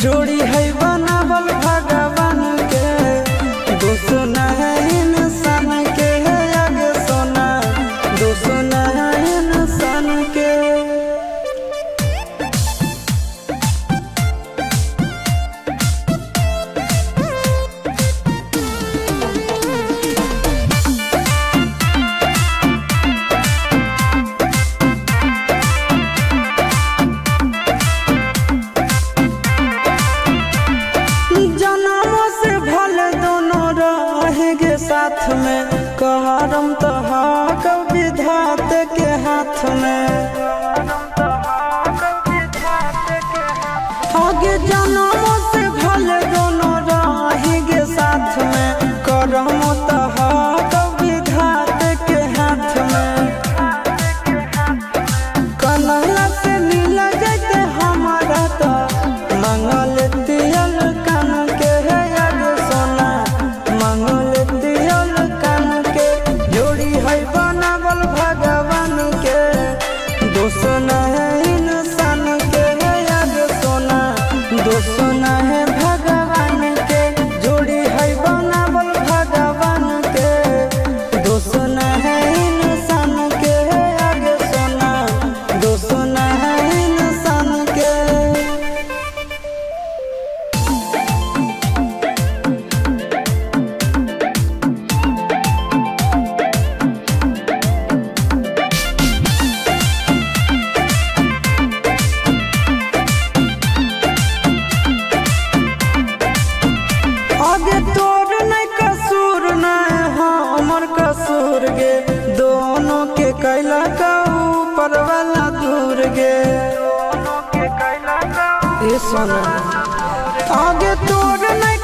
जोड़ी है बनावल भगवान के, दोस्त न है इंसान के, आगे सोना दोस्त न है इंसान के। साथ में कहरम तो विधात के हाथ में, आगे जन्मों से भले दोनों रहेंगे साथ में, करम तो विधात के हाथ में। कन्हैया से मिल जाते हमारा तो मंगल तियल कान के, है आगे सोना मंगल बनावल भगवान के, दोस्त न है इंसान के, आगे सोना दोस्त न है भगवान के। जोड़ी है बनावल भगवान के, दोस्त न है इंसान के, आगे सोना दोस्त न है इंसान के। आगे तोर नहीं कसूर नहीं हमर कसूर गे, दोनों के कैला का ऊपर वाला दूर गे। ये सोना आगे तोर नहीं